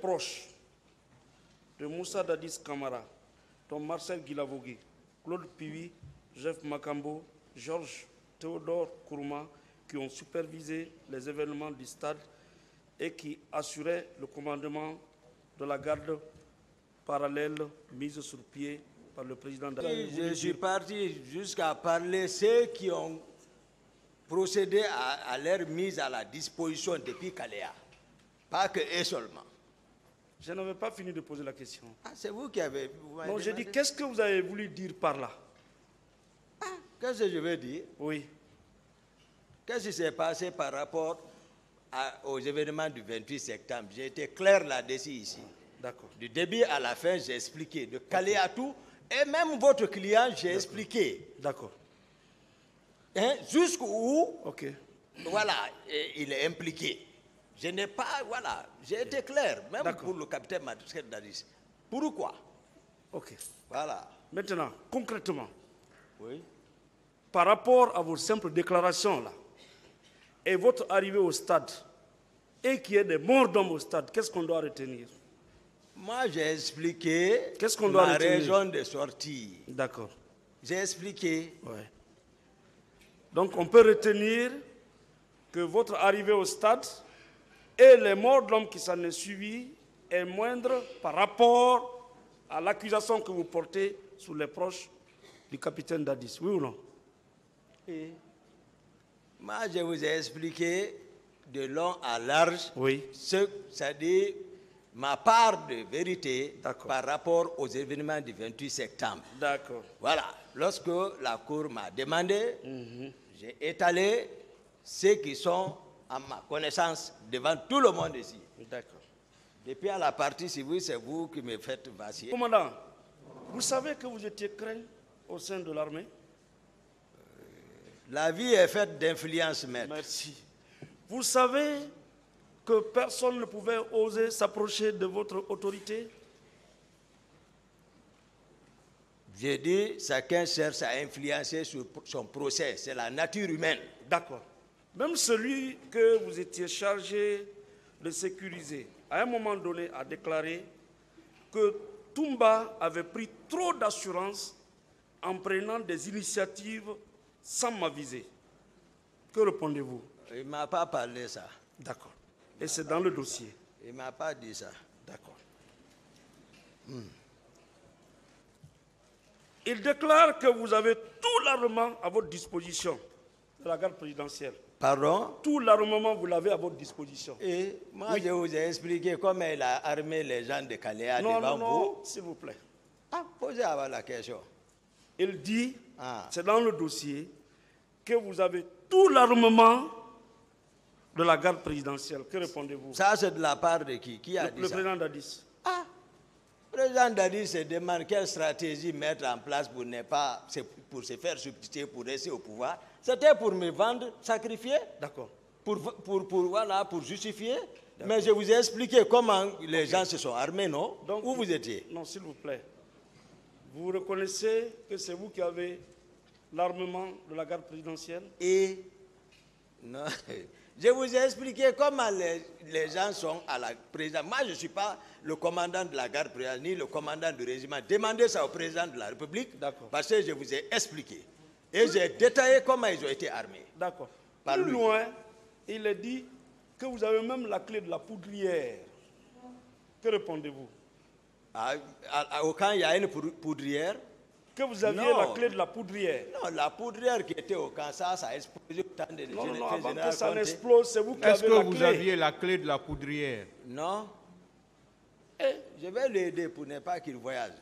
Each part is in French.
proches de Moussa Dadis Camara, dont Marcel Guilavogui, Claude Piwi, Jeff Makambo, Georges Théodore Kourouma, qui ont supervisé les événements du stade et qui assuraient le commandement de la garde parallèle mise sur pied par le président Dadis. Je suis parti jusqu'à parler ceux qui ont procédé à leur mise à la disposition depuis Kalea. Pas que eux seulement. Je n'avais pas fini de poser la question. Ah, c'est vous qui avez... Non, j'ai dit, qu'est-ce que vous avez voulu dire par là? Ah, qu'est-ce que je veux dire? Oui. Qu'est-ce qui s'est passé par rapport aux événements du 28 septembre? J'ai été clair là-dessus ici. D'accord. Du début à la fin, j'ai expliqué. De Kalea tout, et même votre client, j'ai expliqué. D'accord. Hein, jusqu'où, voilà, il est impliqué. Je n'ai pas, voilà, j'ai été clair, même pour le capitaine Marcel Dadis. Pourquoi? Ok. Voilà. Maintenant, concrètement, oui, par rapport à vos simples déclarations là, et votre arrivée au stade, et qu'il y ait des morts d'hommes au stade, qu'est-ce qu'on doit retenir? Moi, j'ai expliqué ma raison de sortie. D'accord. J'ai expliqué. Ouais. Donc, on peut retenir que votre arrivée au stade et les morts d'hommes qui s'en est suivi est moindre par rapport à l'accusation que vous portez sur les proches du capitaine Dadis. Oui ou non? Et moi, je vous ai expliqué de long à large c'est-à-dire ma part de vérité par rapport aux événements du 28 septembre. D'accord. Voilà. Lorsque la Cour m'a demandé, j'ai étalé ceux qui sont à ma connaissance devant tout le monde ici. D'accord. Depuis à la partie civile, c'est vous qui me faites vaciller. Commandant, vous savez que vous étiez craint au sein de l'armée? La vie est faite d'influence, maître. Merci. Vous savez que personne ne pouvait oser s'approcher de votre autorité? J'ai dit, chacun cherche à influencer sur son procès. C'est la nature humaine. D'accord. Même celui que vous étiez chargé de sécuriser, à un moment donné, a déclaré que Toumba avait pris trop d'assurance en prenant des initiatives sans m'aviser. Que répondez-vous? Il ne m'a pas parlé ça. D'accord. Et c'est dans le dossier? Il ne m'a pas dit ça. D'accord. Il déclare que vous avez tout l'armement à votre disposition de la garde présidentielle. Pardon? Tout l'armement, vous l'avez à votre disposition. Et moi, je vous ai expliqué comment il a armé les gens de Kalea devant vous. Non, s'il vous plaît. Ah, posez avant la question. Il dit, c'est dans le dossier, que vous avez tout l'armement de la garde présidentielle. Que répondez-vous? Ça, c'est de la part de qui? Qui a dit ça? Le président Dadis. Ah, le président Dadis se demande quelle stratégie mettre en place pour se faire substituer, pour rester au pouvoir. C'était pour me vendre, sacrifier. D'accord. Pour justifier. Mais je vous ai expliqué comment les gens se sont armés, non? Donc, où vous étiez? Non, s'il vous plaît. Vous reconnaissez que c'est vous qui avez l'armement de la garde présidentielle? Et non, je vous ai expliqué comment les gens sont à la présidence. Moi, je ne suis pas le commandant de la garde présidentielle, ni le commandant du régiment. Demandez ça au président de la République, parce que je vous ai expliqué. Et j'ai détaillé comment ils ont été armés. D'accord. Plus loin, il est dit que vous avez même la clé de la poudrière. Que répondez-vous? Au camp, il y a une poudrière. Que vous aviez la clé de la poudrière? Non, la poudrière qui était au camp, ça a explosé autant de Non, avant que ça n'explose, c'est vous qui avez la clé. Est-ce que vous aviez la clé de la poudrière? Non. Je vais l'aider pour ne pas qu'il voyage.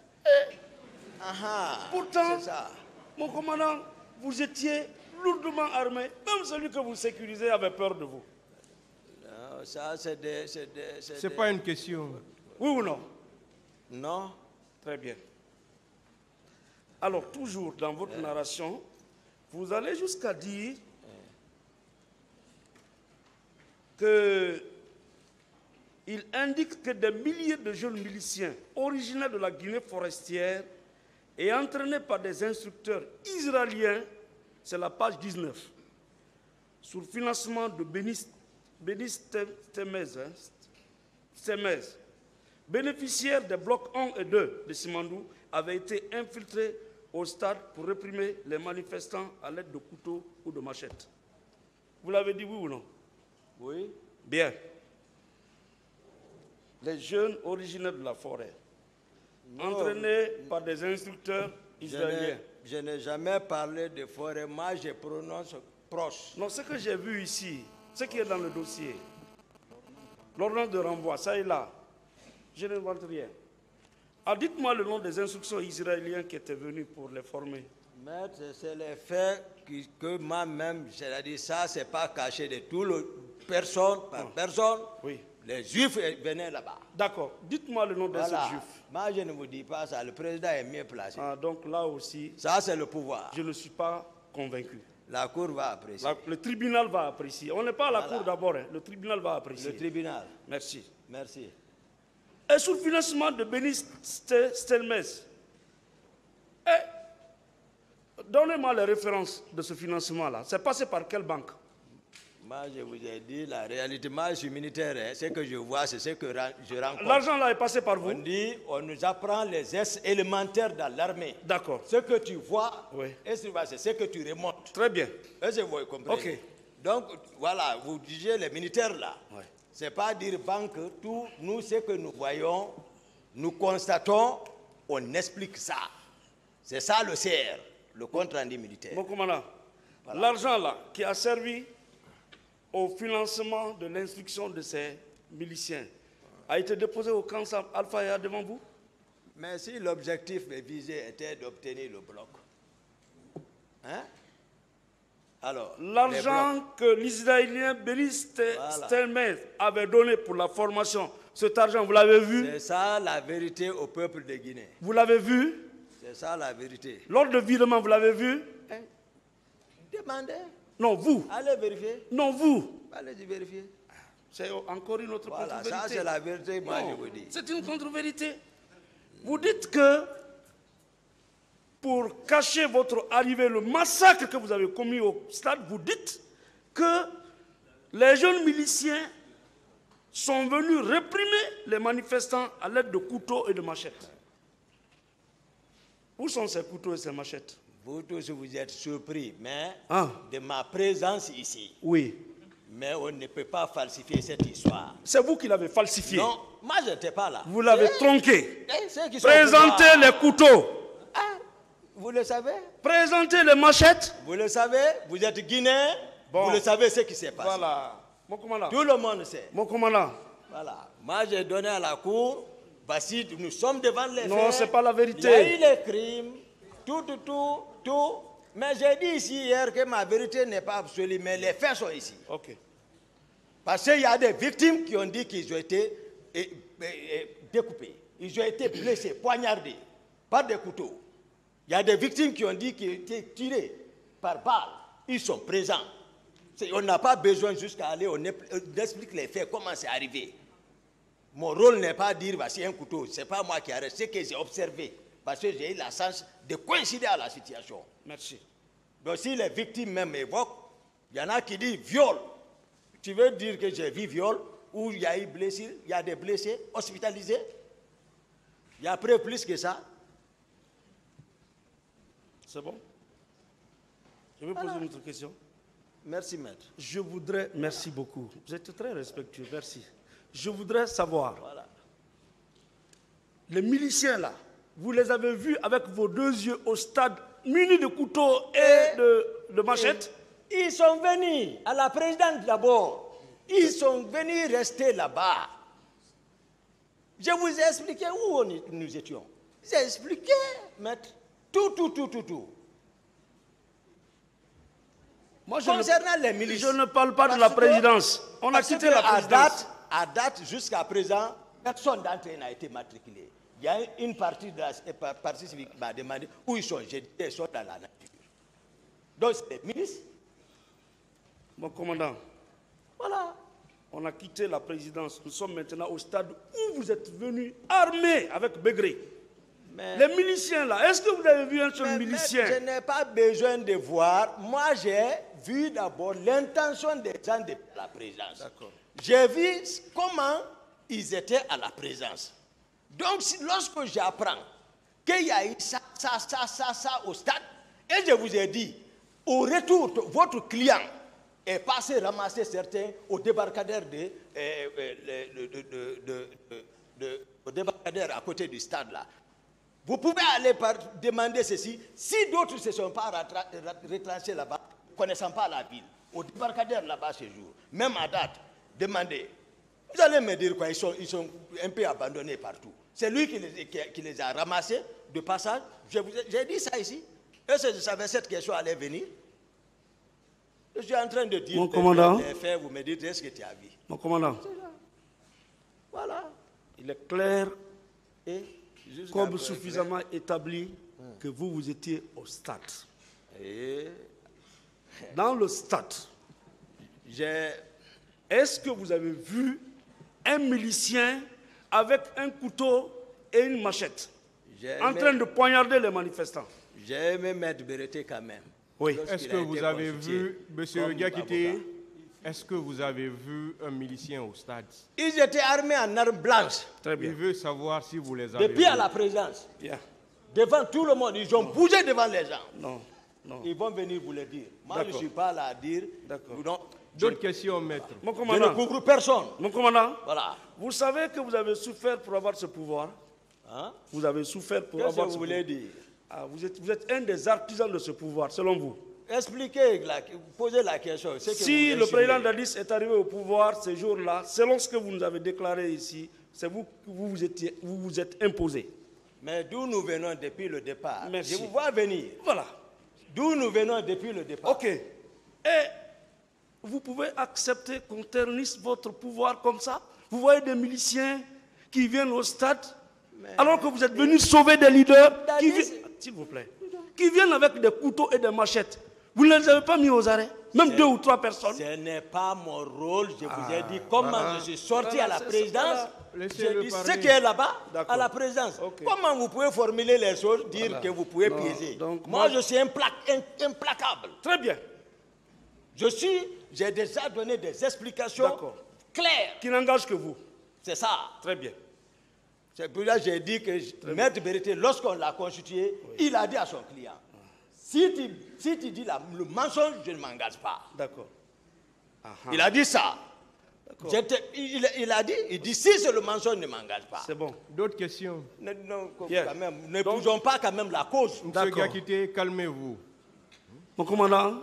Pourtant, mon commandant, vous étiez lourdement armé. Même celui que vous sécurisez avait peur de vous. Non, ça, c'est pas une question. Oui ou non? Non. Très bien. Alors, toujours dans votre narration, vous allez jusqu'à dire qu'il indique que des milliers de jeunes miliciens originaires de la Guinée forestière et entraînés par des instructeurs israéliens, c'est la page 19, sous le financement de Bénis Temez, bénéficiaires des blocs 1 et 2 de Simandou, avaient été infiltrés au stade pour réprimer les manifestants à l'aide de couteaux ou de machettes. Vous l'avez dit oui ou non? Oui. Bien. Les jeunes originaires de la forêt, entraînés par des instructeurs israéliens. Je n'ai jamais parlé de forêt, moi je prononce proche. Non, ce que j'ai vu ici, ce qui est dans le dossier, l'ordonnance de renvoi, ça est là. Je n'invente rien. Ah, dites-moi le nom des instructions israéliennes qui étaient venus pour les former. Maître, c'est les faits que moi-même, j'ai dit ça, c'est pas caché de tout le personne par personne. Oui. Les Juifs venaient là-bas. D'accord. Dites-moi le nom des Juifs. Moi, je ne vous dis pas ça. Le président est mieux placé. Ah, donc là aussi, Ça, c'est le pouvoir. je ne suis pas convaincu. La Cour va apprécier. Le tribunal va apprécier. On n'est pas à la Cour d'abord. Hein. Le tribunal va apprécier. Le tribunal. Merci. Merci. Et sous le financement de Béni Stelmes, donnez-moi les références de ce financement-là. C'est passé par quelle banque? Moi, je vous ai dit la réalité. Moi, je suis militaire. Hein. Ce que je vois, c'est ce que je rencontre. L'argent là est passé par vous? On dit, on nous apprend les gestes élémentaires dans l'armée. D'accord. Ce que tu vois, Oui. c'est ce que tu remontes. Très bien. Est-ce que vous comprenez? Ok. Donc, voilà, vous disiez les militaires là. Ouais. Ce n'est pas dire banque, tout, nous, ce que nous voyons, nous constatons, on explique ça. C'est ça le CR, le compte rendu militaire. Mon commandant, l'argent là qui a servi au financement de l'instruction de ces miliciens a été déposé au camp Alpha devant vous? Mais si l'objectif visé était d'obtenir le bloc, hein? Alors, l'argent que l'Israélien Béni Stelmes avait donné pour la formation, cet argent, vous l'avez vu? c'est ça la vérité au peuple de Guinée. Vous l'avez vu? C'est ça la vérité. L'ordre de virement, vous l'avez vu? Hein? Demandez. Non, vous. Allez vérifier. Non, vous. Allez vérifier. C'est encore une autre Voilà, contre-vérité. ça c'est la vérité, moi Non, je vous dis. c'est une contre-vérité. Vous dites que pour cacher votre arrivée, le massacre que vous avez commis au stade, vous dites que les jeunes miliciens sont venus réprimer les manifestants à l'aide de couteaux et de machettes. Où sont ces couteaux et ces machettes? Vous tous, vous êtes surpris, mais Ah. de ma présence ici. Oui. Mais on ne peut pas falsifier cette histoire. C'est vous qui l'avez falsifié. Non, moi je n'étais pas là. Vous l'avez tronqué. Ceux qui sont au Présentez pouvoir. les couteaux. Ah, vous le savez? Présentez les machettes. Vous le savez? Vous êtes Guinéen. Bon. Vous le savez ce qui s'est passé. Voilà. Mon commandant. Tout le monde sait. Mon commandant. Voilà. Moi j'ai donné à la cour. Voici, nous sommes devant les faits. Non, c'est pas la vérité. Il y a eu les crimes. Tout. Mais j'ai dit ici hier que ma vérité n'est pas absolue, mais les faits sont ici. Ok. Parce qu'il y a des victimes qui ont dit qu'ils ont été découpés. Ils ont été blessés, poignardés par des couteaux. Il y a des victimes qui ont dit qu'ils ont été tirés par balles. Ils sont présents. On n'a pas besoin jusqu'à aller, on explique les faits, comment c'est arrivé. Mon rôle n'est pas de dire, voici un couteau. Ce n'est pas moi qui arrête, c'est que j'ai observé. Parce que j'ai eu la chance de coïncider à la situation. Merci. Donc si les victimes même évoquent, il y en a qui disent viol. Tu veux dire que j'ai vu viol, ou il y a eu blessure, il y a des blessés hospitalisés. Il y a après plus que ça. C'est bon? Je vais poser une autre question. Merci, maître. Je voudrais, merci beaucoup. Vous êtes très respectueux, merci. Je voudrais savoir, Voilà. les miliciens là, vous les avez vus avec vos deux yeux au stade, munis de couteaux et de machettes? Ils sont venus à la présidente d'abord. Ils sont venus rester là-bas. Je vous ai expliqué où nous étions. J'ai expliqué, maître, tout. Moi, Concernant les milices. je ne parle pas de Parce la que- présidence. On a parce quitté que la présidence. À date, jusqu'à présent, personne d'entre eux n'a été matriculé. Il y a une partie de la partie civique qui m'a demandé où ils sont. J'ai dit ils sont dans la nature. Donc, c'est les milices. Mon commandant, Voilà. on a quitté la présidence. Nous sommes maintenant au stade où vous êtes venus armés avec Begré. Mais, Les miliciens là, est-ce que vous avez vu un seul mais, milicien? je n'ai pas besoin de voir. Moi, j'ai vu d'abord l'intention des gens de la présidence. D'accord. J'ai vu comment ils étaient à la présidence. Donc, lorsque j'apprends qu'il y a eu ça au stade, et je vous ai dit, au retour, votre client est passé ramasser certains au débarcadère, au débarcadère à côté du stade là. Vous pouvez aller demander ceci. Si d'autres ne se sont pas retranchés là-bas, ne connaissant pas la ville, au débarcadère là-bas ce jour, même à date, demandez. Vous allez me dire quoi, ils sont un peu abandonnés partout. C'est lui qui les a ramassés de passage. J'ai dit ça ici. Est-ce que je savais cette question allait venir? Je suis en train de dire Mon commandant, les faits, vous me dites est-ce que tu as vu? Mon commandant, voilà. Il est clair Et comme suffisamment établi que vous étiez au stade. Et Dans le stade, est-ce que vous avez vu un milicien avec un couteau et une machette en train de poignarder les manifestants? J'ai aimé Maître Béreté quand même. Oui. Est-ce que vous avez vu, M. Diakité, est-ce que vous avez vu un milicien au stade? Ils étaient armés en armes blanches. Très bien. Il veut savoir si vous les avez Depuis vus. à la présidence. Bien. Devant tout le monde, ils ont bougé devant les gens. Non, non. Ils vont venir vous le dire. Moi, je ne D'accord. suis pas là à dire. D'accord. D'autres questions, maître? Mon Je ne commandant, couvre personne. mon commandant, Voilà. vous savez que vous avez souffert pour avoir ce pouvoir. Hein? Vous avez souffert pour Qu'est-ce que avoir vous ce voulez pouvoir. dire? Ah, vous êtes un des artisans de ce pouvoir, selon vous. Expliquez, posez la question. Si le président Dadis est arrivé au pouvoir ce jour-là, selon ce que vous nous avez déclaré ici, c'est vous que vous vous êtes imposé. Mais d'où nous venons depuis le départ? Merci. Je vous vois venir. Voilà. D'où nous venons depuis le départ? Ok. Et vous pouvez accepter qu'on ternisse votre pouvoir comme ça? Vous voyez des miliciens qui viennent au stade, alors que vous êtes venus sauver des leaders, s'il vous plaît, qui viennent avec des couteaux et des machettes. Vous ne les avez pas mis aux arrêts? Même 2 ou 3 personnes? Ce n'est pas mon rôle. Je vous ai dit comment je suis sorti à la présidence. Laissez-le J'ai dit parler. ce qui est là-bas, D'accord. à la présidence. Ok. Comment vous pouvez formuler les choses, dire Voilà. que vous pouvez Non, piéger? donc Moi, moi- je suis implacable. Très bien. J'ai déjà donné des explications D'accord. claires. Qui n'engage que vous. C'est ça. Très bien. C'est pour ça que j'ai dit que Maître Béreté, lorsqu'on l'a constitué, il a dit à son client, si tu dis le mensonge, je ne m'engage pas. D'accord. Il a dit ça. D'accord. Il dit si c'est le mensonge, ne m'engage pas. C'est bon. D'autres questions? Non, Bien. quand même, ne poussons pas quand même la cause. M. D'accord. Diakité, calmez-vous. Mon commandant,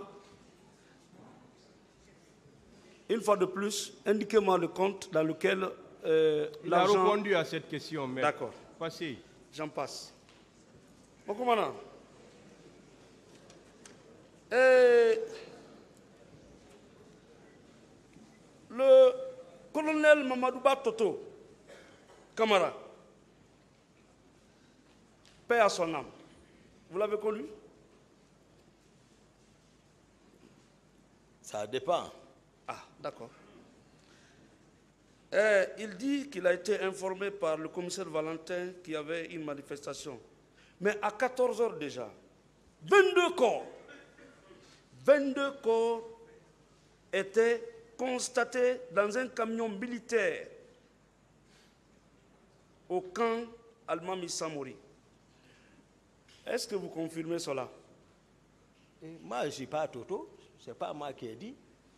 une fois de plus, indiquez-moi le compte dans lequel Il a l'argent... répondu à cette question, maître. D'accord. Passez. J'en passe. Mon commandant, le colonel Mamadouba Toto Camara, paix à son âme, vous l'avez connu? Ça dépend. Ah, d'accord. Il dit qu'il a été informé par le commissaire Valentin qu'il y avait une manifestation. Mais à 14 heures déjà, 22 corps étaient constatés dans un camion militaire au camp Almami Samori. Est-ce que vous confirmez cela? Moi, je ne suis pas Toto. Ce n'est pas moi qui ai dit.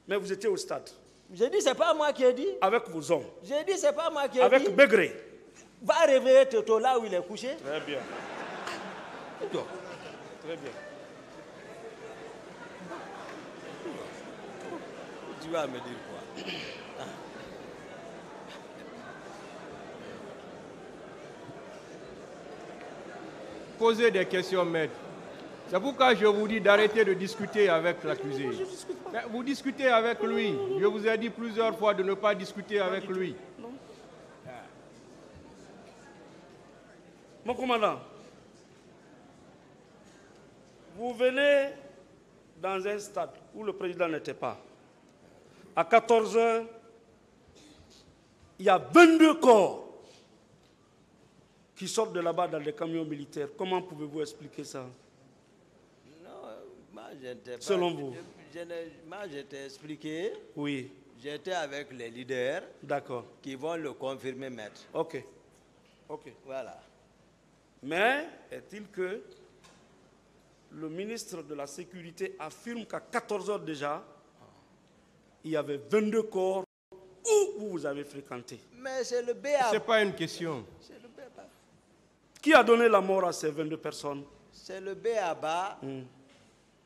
Mais vous étiez au stade. J'ai dit, ce n'est pas moi qui ai dit. Avec vos hommes. J'ai dit, ce n'est pas moi qui ai dit. Avec Begré. Va réveiller Toto là où il est couché. Très bien. Très bien. Tu vas me dire quoi? Posez des questions, maître. C'est pourquoi je vous dis d'arrêter de discuter avec l'accusé. Mais vous discutez avec lui. Je vous ai dit plusieurs fois de ne pas discuter avec lui. Mon commandant, vous venez dans un stade où le président n'était pas. À 14 heures, il y a 22 corps qui sortent de là-bas dans des camions militaires. Comment pouvez-vous expliquer ça? Non, moi, je n'étais pas. Selon vous? Moi, je t'ai expliqué. Oui, J'étais avec les leaders d'accord. qui vont le confirmer, maître. Ok. Ok. Voilà. Mais est-il que le ministre de la Sécurité affirme qu'à 14 h déjà, il y avait 22 corps où vous avez fréquenté. Mais c'est le BA. Ce n'est pas une question. C'est le BA. Qui a donné la mort à ces 22 personnes? C'est le BABA.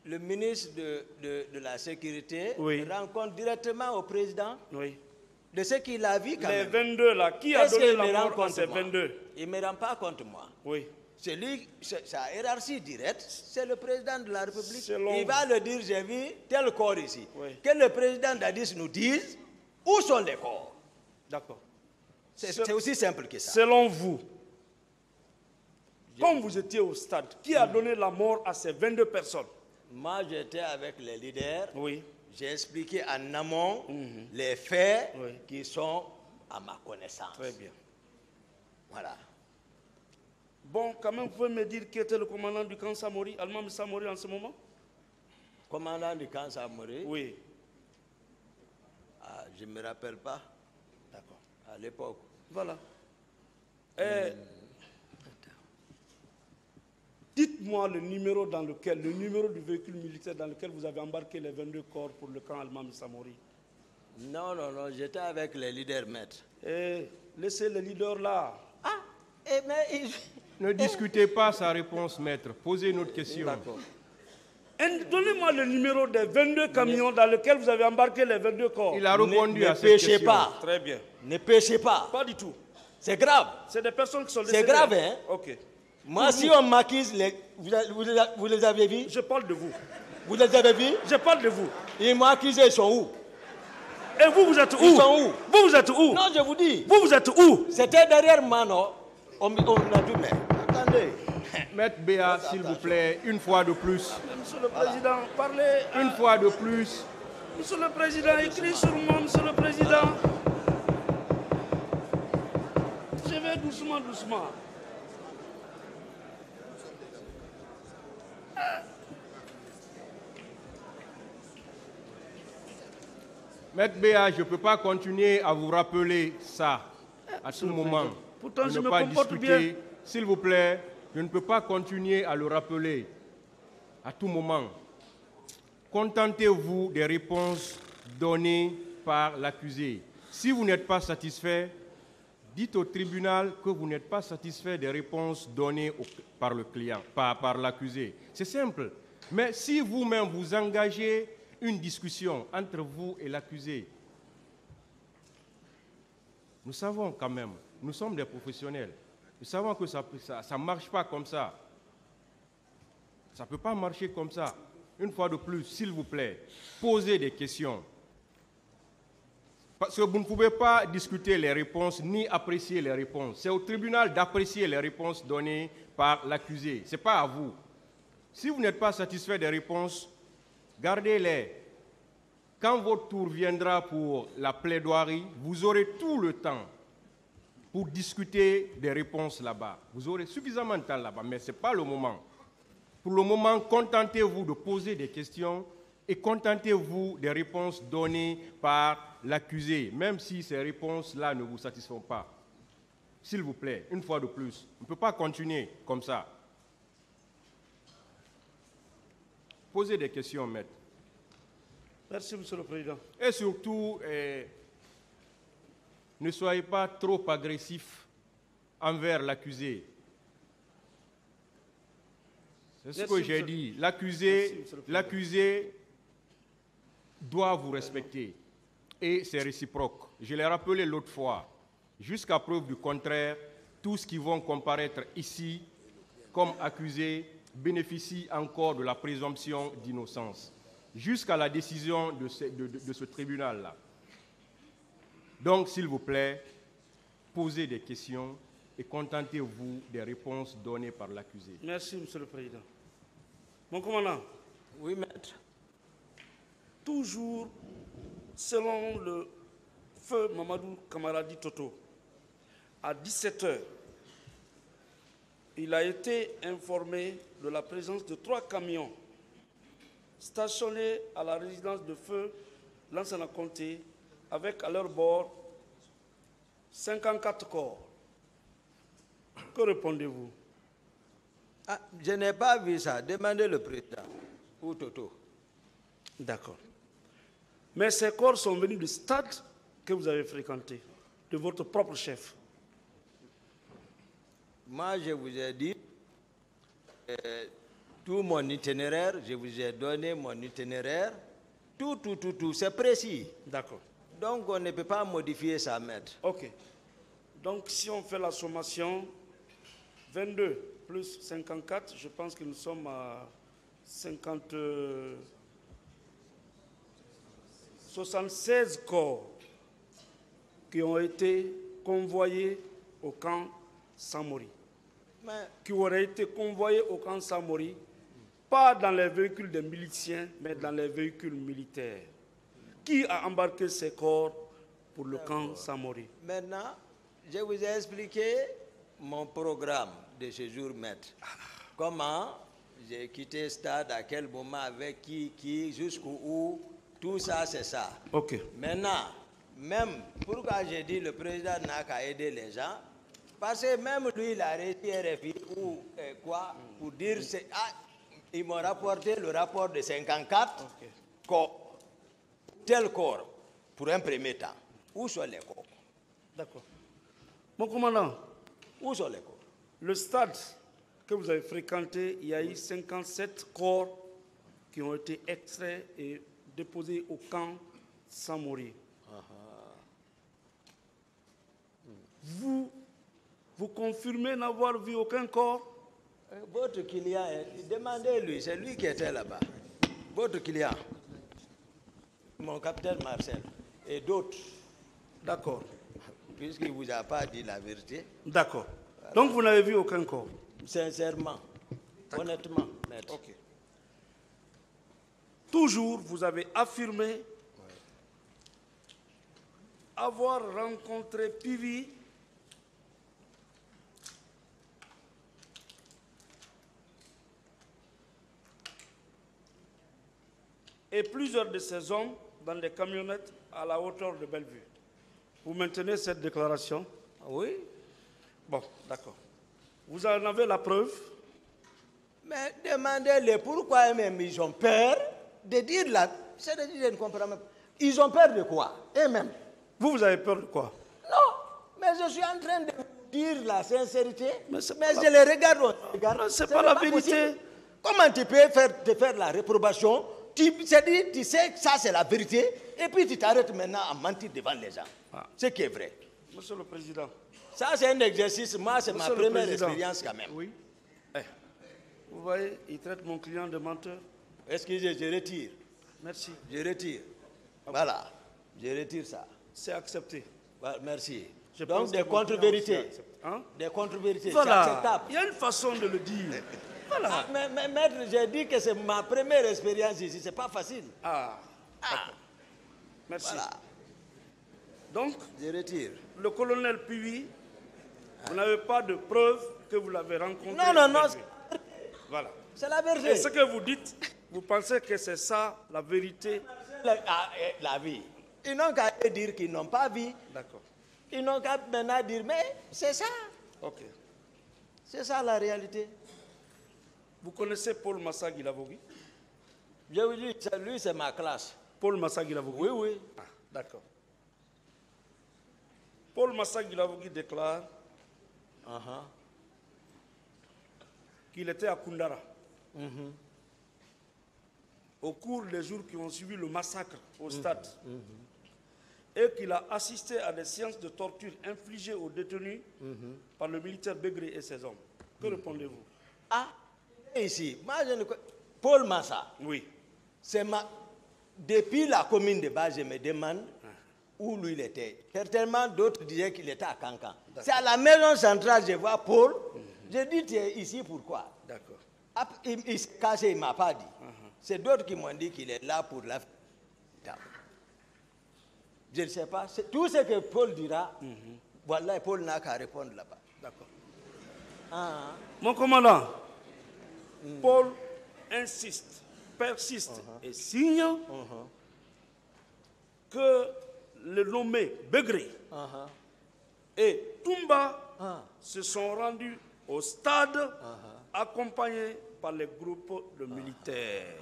Le ministre de la Sécurité rend compte directement au président de ce qu'il a vu quand les même. 22 là, qui a donné la mort à ces 22? Il ne me rend pas compte moi. Oui. C'est lui, sa hiérarchie directe, c'est le président de la République. Selon il va le dire, j'ai vu tel corps ici. Oui. Que le président Dadis nous dise où sont les corps. D'accord. C'est aussi simple que ça. Selon vous, comme vous étiez au stade, qui a donné la mort à ces 22 personnes? Moi, j'étais avec les leaders. Oui. J'ai expliqué en amont les faits Oui. qui sont à ma connaissance. Très bien. Voilà. Bon, quand même, vous pouvez me dire qui était le commandant du camp Samori, Almam Samori en ce moment? Commandant du camp Samori? Oui. Ah, je ne me rappelle pas. D'accord. À l'époque. Voilà. Dites-moi le numéro du véhicule militaire dans lequel vous avez embarqué les 22 corps pour le camp Almam Samori. Non, j'étais avec les leaders maîtres. Laissez les leaders là. Ah, mais Ne discutez pas sa réponse, maître. Posez une autre question. D'accord. Donnez-moi le numéro des 22 camions dans lesquels vous avez embarqué les 22 corps. Il a répondu à cette péchez question. pas. Très bien. Ne péchez pas. Pas du tout. C'est grave. C'est des personnes qui sont décédées. C'est grave, hein? Ok. Moi, si on m'accuse, vous les avez vus? Je parle de vous. Vous les avez vus? Je parle de vous. Ils m'ont accusé, ils sont où? Et vous, vous êtes où? Ils sont où? Vous êtes où? Non, je vous dis. Vous êtes où? C'était derrière moi, non? On a dit, mais attendez. Maître Béa, s'il vous plaît, une fois de plus. Monsieur le Président, parlez. Une fois de plus. Monsieur le Président, écris sur moi, Monsieur le Président. Je vais doucement, doucement. Maître Béa, je ne peux pas continuer à vous rappeler ça à tout moment. Pourtant, je ne me pas comporte discuter. bien. S'il vous plaît, je ne peux pas continuer à le rappeler à tout moment. Contentez-vous des réponses données par l'accusé. Si vous n'êtes pas satisfait, dites au tribunal que vous n'êtes pas satisfait des réponses données par le client, par l'accusé. C'est simple. Mais si vous-même vous engagez une discussion entre vous et l'accusé, nous savons quand même, nous sommes des professionnels, nous savons que ça ne marche pas comme ça. Ça ne peut pas marcher comme ça. Une fois de plus, s'il vous plaît, posez des questions. Parce que vous ne pouvez pas discuter les réponses ni apprécier les réponses. C'est au tribunal d'apprécier les réponses données par l'accusé. Ce n'est pas à vous. Si vous n'êtes pas satisfait des réponses, gardez-les. Quand votre tour viendra pour la plaidoirie, vous aurez tout le temps pour discuter des réponses là-bas. Vous aurez suffisamment de temps là-bas, mais ce n'est pas le moment. Pour le moment, contentez-vous de poser des questions et contentez-vous des réponses données par l'accusé, même si ces réponses-là ne vous satisfont pas. S'il vous plaît, une fois de plus, on ne peut pas continuer comme ça. Posez des questions, maître. Merci, Monsieur le Président. Et surtout, ne soyez pas trop agressif envers l'accusé. C'est ce que j'ai dit. L'accusé doit vous respecter. Et c'est réciproque. Je l'ai rappelé l'autre fois. Jusqu'à preuve du contraire, tous qui vont comparaître ici comme accusés bénéficient encore de la présomption d'innocence. Jusqu'à la décision de ce tribunal-là. Donc, s'il vous plaît, posez des questions et contentez-vous des réponses données par l'accusé. Merci, Monsieur le Président. Mon commandant. Oui, maître. Toujours selon le feu Mamadou Kamaradi Toto, à 17 h, il a été informé de la présence de 3 camions stationnés à la résidence de feu Lansana Conté, avec à leur bord 54 corps. Que répondez-vous? Ah, je n'ai pas vu ça. Demandez le président. Ou Toto. D'accord. Mais ces corps sont venus du stade que vous avez fréquenté, de votre propre chef. Moi, je vous ai dit tout mon itinéraire, je vous ai donné mon itinéraire, tout, c'est précis. D'accord. Donc, on ne peut pas modifier ça, maître. Ok. Donc, si on fait la sommation, 22 plus 54, je pense que nous sommes à 76 corps qui ont été convoyés au camp Samori. Mais, Qui auraient été convoyés au camp Samori, pas dans les véhicules des miliciens, mais dans les véhicules militaires. Qui a embarqué ces corps pour le camp Samori? maintenant, je vous ai expliqué mon programme de ce jour, maître. Comment j'ai quitté le stade, à quel moment, avec qui, jusqu'où, tout ça, c'est ça. Ok. Maintenant, même, pourquoi j'ai dit le président n'a qu'à aider les gens? Parce que même lui, il a arrêté RFI ou quoi, pour dire, ils m'ont rapporté le rapport de 54, tel corps, pour un premier temps. Où sont les corps? D'accord. Mon commandant, Où sont les corps? le stade que vous avez fréquenté, il y a eu 57 corps qui ont été extraits et déposés au camp Samori. Vous confirmez n'avoir vu aucun corps? Votre client, demandez-lui, c'est lui qui était là-bas. Votre client, mon capitaine Marcel, et d'autres, D'accord. puisqu'il ne vous a pas dit la vérité. D'accord. Donc vous n'avez vu aucun corps? Sincèrement, honnêtement, maître. Ok. Toujours, vous avez affirmé avoir rencontré Pivi et plusieurs de ses hommes dans des camionnettes à la hauteur de Bellevue. Vous maintenez cette déclaration? Oui, Bon, d'accord. Vous en avez la preuve? mais demandez-les pourquoi eux-mêmes ils ont peur de dire la... C'est-à-dire, je ne comprends même pas. Ils ont peur de quoi, eux-mêmes? Vous avez peur de quoi? Non, mais je suis en train de vous dire la sincérité, Mais mais, c'est pas je les regarde, on regarde. Non, c'est Ce pas n'est la vérité. possible. Comment tu peux faire la réprobation? Tu sais que ça c'est la vérité, et puis tu t'arrêtes maintenant à mentir devant les gens. Ah. Ce qui est vrai. Monsieur le Président. Ça c'est un exercice, moi c'est ma Monsieur le première Président. expérience quand même. Oui. Vous voyez, il traite mon client de menteur. Excusez, je retire. Merci. Je retire. Voilà, je retire ça. C'est accepté. Voilà, merci. Je Donc pense des que mon client contre-vérités. aussi accepte. Hein? Des contre-vérités, c'est Voilà. acceptable. Il y a une façon de le dire. Voilà. Ah, mais maître, j'ai dit que c'est ma première expérience ici, c'est pas facile. Ah. D'accord. Merci. Voilà, Donc, je retire. le colonel Pivi, vous n'avez pas de preuve que vous l'avez rencontré? Non, avec lui. Voilà. c'est la Et vérité. ce que vous dites, vous pensez que c'est ça la vérité? La vie. Ils n'ont qu'à dire qu'ils n'ont pas vu. D'accord. Ils n'ont qu'à maintenant dire, mais c'est ça. Ok. C'est ça la réalité. Vous connaissez Paul Massa Guilavogui? Je vous dis, lui c'est ma classe. Paul Massa Guilavogui? Oui, oui. Ah, d'accord. Paul Massa Guilavogui déclare qu'il était à Koundara au cours des jours qui ont suivi le massacre au stade et qu'il a assisté à des séances de torture infligées aux détenus par le militaire Begré et ses hommes. Que répondez-vous? Ah, ici, moi je ne connais Paul Massa. Oui. C'est depuis la commune de base, je me demande où lui il était. Certainement, d'autres disaient qu'il était à Cancan. C'est à la maison centrale, je vois Paul. Je dis, tu es ici pourquoi? D'accord. Il s'est caché, il ne m'a pas dit. C'est d'autres qui m'ont dit qu'il est là pour la... Je ne sais pas. Tout ce que Paul dira, voilà, Paul n'a qu'à répondre là-bas. D'accord. Ah. Mon commandant, Paul insiste, persiste et signe que le nommé Begré et Toumba se sont rendus au stade accompagnés par les groupes de militaires.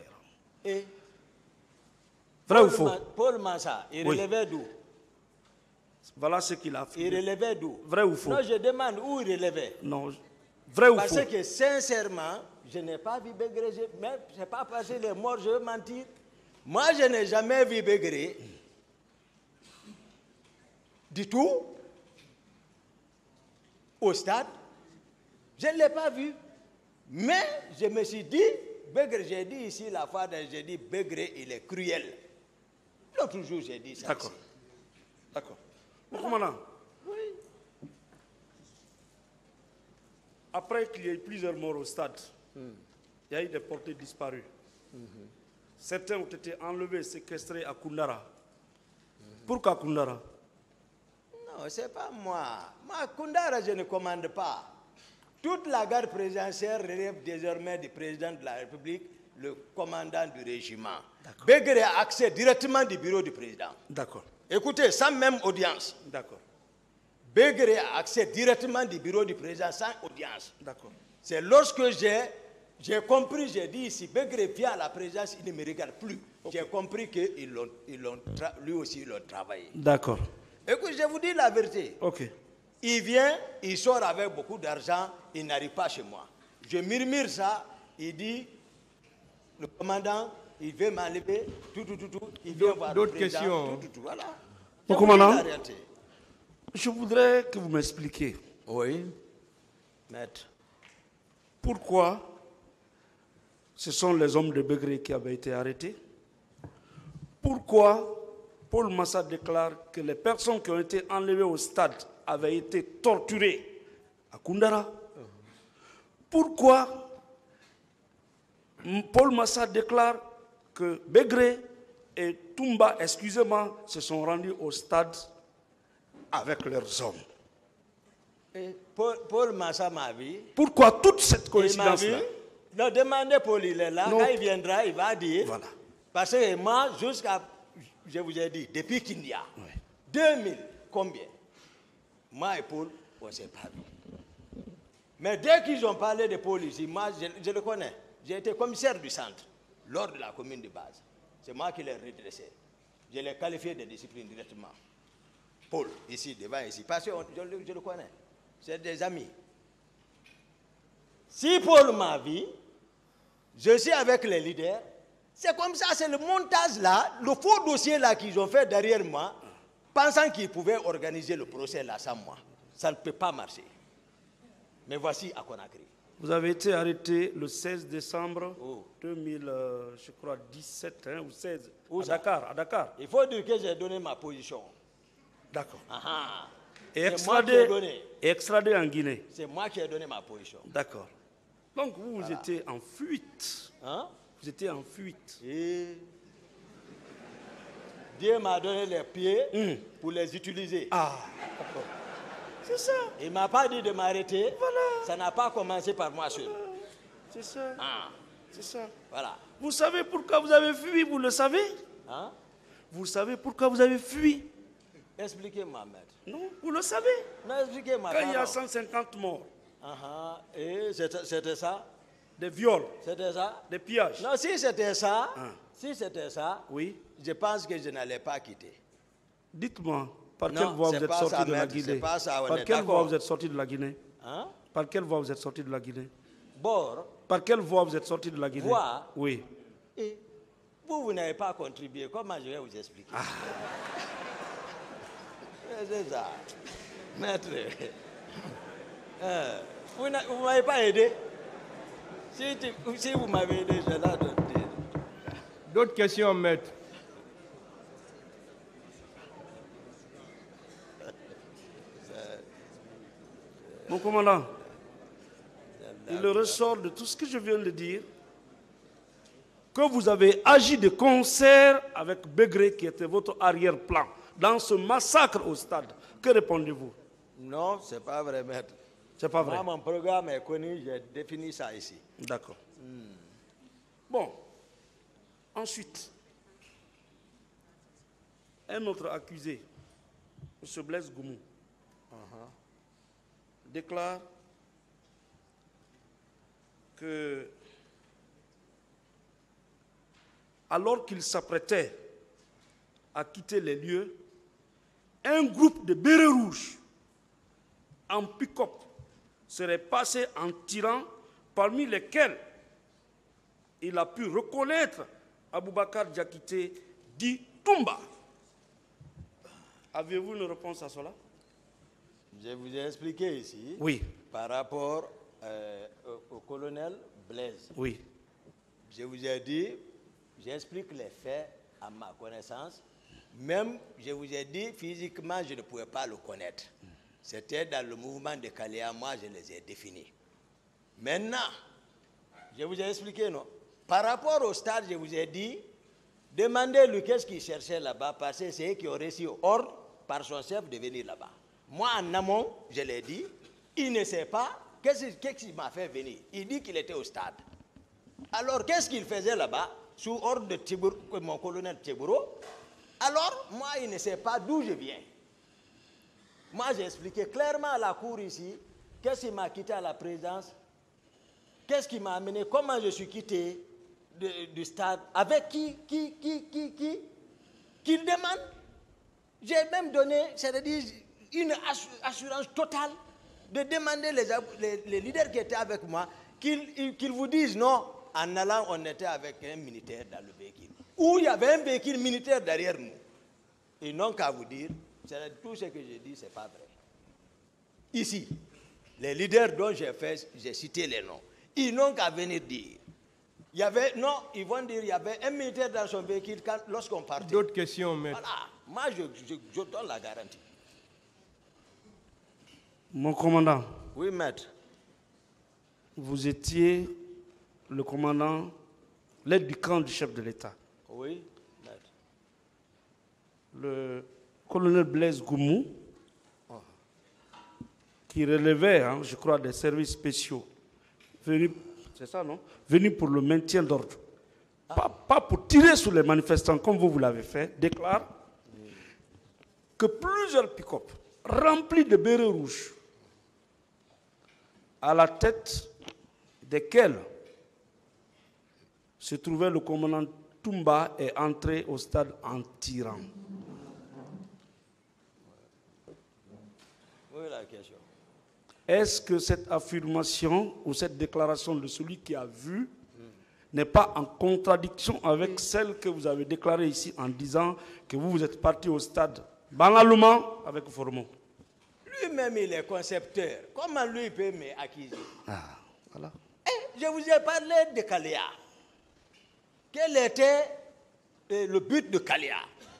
Et Vrai ou faux? Paul Massa, il Oui. relevait d'où? Voilà ce qu'il a Il fait. relevait d'où? Vrai ou faux? Non, je demande où il relevait. Non. Vrai ou Parce faux? que sincèrement, je n'ai pas vu Bégré, mais je n'ai pas passé les morts, je veux mentir. Moi, je n'ai jamais vu Bégré du tout au stade. Je ne l'ai pas vu. Mais je me suis dit, Bégré, j'ai dit ici la fois, j'ai dit Bégré, il est cruel. L'autre jour, j'ai dit ça. D'accord. Ici. D'accord. Mon commandant, Oui. après qu'il y ait plusieurs morts au stade, il y a eu des portées disparues. Certains ont été enlevés, séquestrés à Koundara. Pourquoi Koundara? Non, ce n'est pas moi. Moi, Koundara, je ne commande pas. Toute la garde présidentielle relève désormais du président de la République, le commandant du régiment. Bégré a accès directement du bureau du président. D'accord. Écoutez, sans même audience. D'accord. Bégré a accès directement du bureau du président sans audience. D'accord. C'est lorsque j'ai compris, j'ai dit ici, Bégré vient à la présidence, il ne me regarde plus. J'ai compris que lui aussi, il a travaillé. D'accord. Écoute, je vous dis la vérité. Ok. Il vient, il sort avec beaucoup d'argent, il n'arrive pas chez moi. Je murmure ça, il dit, le commandant, il veut m'enlever, tout, il vient voir le D'autres président, questions? tout, voilà. Mon Je vous dis commandant? la réalité. Je voudrais que vous m'expliquiez Oui, maître. pourquoi ce sont les hommes de Bégré qui avaient été arrêtés. Pourquoi Paul Massa déclare que les personnes qui ont été enlevées au stade avaient été torturées à Koundara. Pourquoi Paul Massa déclare que Bégré et Toumba, excusez-moi, se sont rendus au stade avec leurs hommes. Et Paul Massa m'a vu. Pourquoi toute cette Il m'a coïncidence-là? vu. Non, demandez Paul, il est là. Non. Quand il viendra, il va dire. Voilà. Parce que moi, jusqu'à, je vous ai dit, depuis Kindia, 2000, combien? Moi et Paul, on ne s'est pas vu. Mais dès qu'ils ont parlé de Paul ici, moi, je le connais. J'ai été commissaire du centre, lors de la commune de base. C'est moi qui l'ai redressé. Je l'ai qualifié de discipline directement. Paul, ici, devant ici, parce que je le connais. C'est des amis. Si Paul m'a vu, je suis avec les leaders. C'est comme ça, c'est le montage là, le faux dossier là qu'ils ont fait derrière moi, pensant qu'ils pouvaient organiser le procès là sans moi. Ça ne peut pas marcher. Mais voici à Conakry. Vous avez été arrêté le 16 décembre Oh. 2017 ou 16 Où à ça? Dakar, à Dakar. Il faut dire que j'ai donné ma position. D'accord. Ah, Et c'est moi qui ai extradé, donné. extradé en Guinée. C'est moi qui ai donné ma position. D'accord. Donc vous étiez en fuite. Hein? Vous étiez en fuite. Et Dieu m'a donné les pieds pour les utiliser. Ah, d'accord. C'est ça. Il ne m'a pas dit de m'arrêter. Voilà. Ça n'a pas commencé par moi seul. C'est ça. Ah, C'est ça. voilà. Vous savez pourquoi vous avez fui, vous le savez? Hein? Vous savez pourquoi vous avez fui? Expliquez-moi, maître. Non, vous le savez. Non, expliquez-moi. Quand il y a pardon. 150 morts, Et c'était ça? des viols, C'était ça? des pillages. Non, si c'était ça, Oui. je pense que je n'allais pas quitter. Dites-moi, par Non, quelle voie c'est vous êtes pas sorti ça, de la maître, Guinée? c'est pas ça, on Par est quelle voie d'accord. vous êtes sorti de la Guinée? Hein? Par quelle voie vous êtes sorti de la Guinée? Bord, Par quelle voie vous êtes sorti de la Guinée? Voie? Oui. et vous n'avez pas contribué. Comment je vais vous expliquer? C'est ça. Maître, vous ne m'avez pas aidé. Si vous m'avez aidé, je l'ai donné. D'autres questions, maître? Mon commandant, il ressort de tout ce que je viens de dire que vous avez agi de concert avec Bégré, qui était votre arrière-plan, dans ce massacre au stade. Que répondez-vous? Non, ce n'est pas vrai, maître. C'est pas vrai. Moi, mon programme est connu, j'ai défini ça ici. D'accord. Bon. Ensuite, un autre accusé, M. Blaise Goumou, déclare que, alors qu'il s'apprêtait à quitter les lieux, un groupe de bérets rouges en pick-up serait passé en tirant, parmi lesquels il a pu reconnaître Aboubacar Diakité dit Toumba. Avez-vous une réponse à cela? Je vous ai expliqué ici, Oui. par rapport au colonel Blaise. Oui. Je vous ai dit, j'explique les faits à ma connaissance. Même, je vous ai dit, physiquement, je ne pouvais pas le connaître. C'était dans le mouvement de Kaléa, moi, je les ai définis. Maintenant, je vous ai expliqué, non? Par rapport au stade, je vous ai dit, demandez-lui qu'est-ce qu'il cherchait là-bas, parce que c'est eux qui ont reçu ordre par son chef de venir là-bas. Moi, en amont, je l'ai dit, il ne sait pas qu'est-ce qui m'a fait venir. Il dit qu'il était au stade. Alors, qu'est-ce qu'il faisait là-bas, sous ordre de mon colonel Tchebouro? Alors, moi, il ne sait pas d'où je viens. Moi, j'ai expliqué clairement à la cour ici, qu'est-ce qui m'a quitté à la présidence, qu'est-ce qui m'a amené, comment je suis quitté du stade, avec qui qu'il demande. J'ai même donné, c'est-à-dire, une assurance totale de demander les leaders qui étaient avec moi qu'ils vous disent non. En allant, on était avec un militaire dans le véhicule. Ou il y avait un véhicule militaire derrière nous. Ils n'ont qu'à vous dire, tout ce que j'ai dit, ce n'est pas vrai. Ici, les leaders dont j'ai cité les noms, ils n'ont qu'à venir dire. Il y avait, non, ils vont dire, il y avait un militaire dans son véhicule lorsqu'on partait. D'autres questions, maître? Voilà, moi je donne la garantie. Mon commandant. Oui, maître. Vous étiez le commandant, l'aide du camp du chef de l'État. Oui, maître. Le colonel Blaise Goumou, qui relevait, je crois, des services spéciaux, c'est ça, non? Venu pour le maintien d'ordre. Pas pour tirer sur les manifestants comme vous l'avez fait, déclare que plusieurs pick-up remplis de bérets rouges, à la tête desquels se trouvait le commandant Toumba, est entré au stade en tirant. Oui, la question. Est-ce que cette affirmation ou cette déclaration de celui qui a vu n'est pas en contradiction avec celle que vous avez déclarée ici en disant que vous êtes parti au stade banalement avec Formon? Lui-même, il est concepteur. Comment lui peut m'accuser? Ah, voilà. Je vous ai parlé de Kaléa. Quel était le but de Kaléa?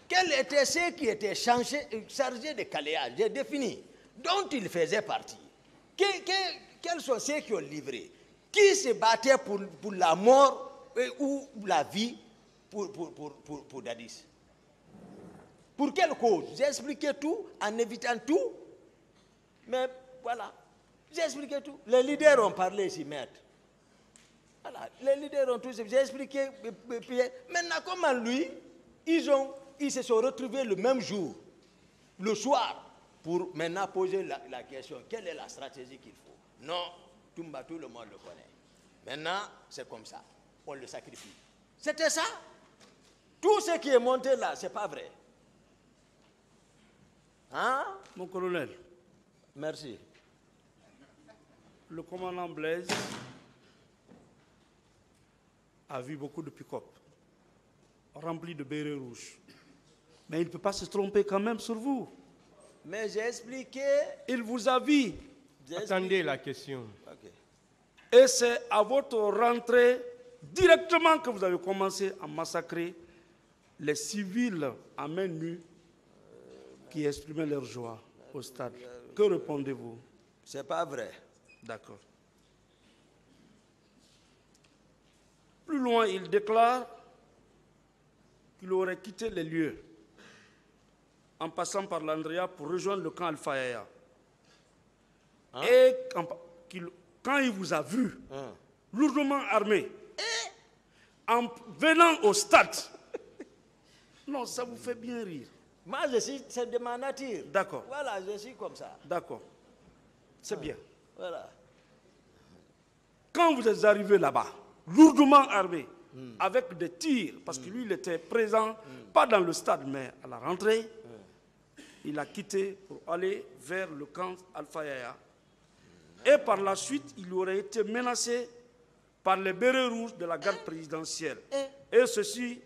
Quels étaient ceux qui étaient chargés de Kaléa? J'ai défini. Dont il faisait partie. Quels sont ceux qui ont livré? Qui se battait pour la mort ou la vie pour Dadis? Pour quelle cause? J'ai expliqué tout en évitant tout. Mais voilà, j'ai expliqué tout. Les leaders ont parlé ici, maître. Voilà, les leaders ont tous. J'ai expliqué. Maintenant, comment lui, ils se sont retrouvés le même jour, le soir, pour maintenant poser la question, quelle est la stratégie qu'il faut? Non, tout le monde le connaît. Maintenant, c'est comme ça. On le sacrifie. C'était ça. Tout ce qui est monté là, ce n'est pas vrai. Hein? Mon colonel. Merci. Le commandant Blaise a vu beaucoup de pick-up remplis de bérets rouges. Mais il ne peut pas se tromper quand même sur vous. Mais j'ai expliqué. Il vous a vu. Attendez la question. Okay. Et c'est à votre rentrée directement que vous avez commencé à massacrer les civils à main nue qui exprimaient leur joie au stade. Que répondez-vous? C'est pas vrai. D'accord. Plus loin, il déclare qu'il aurait quitté les lieux en passant par l'Andrea pour rejoindre le camp Alpha Yaya. Hein? Et quand il vous a vu, lourdement armé, en venant au stade, non, ça vous fait bien rire. Moi, c'est de ma nature. D'accord. Voilà, je suis comme ça. D'accord. C'est bien. Voilà. Quand vous êtes arrivé là-bas, lourdement armé, avec des tirs, parce que lui, il était présent, pas dans le stade, mais à la rentrée, il a quitté pour aller vers le camp Alpha Yaya. Et par la suite, il aurait été menacé par les bérets rouges de la garde présidentielle. Et ceci,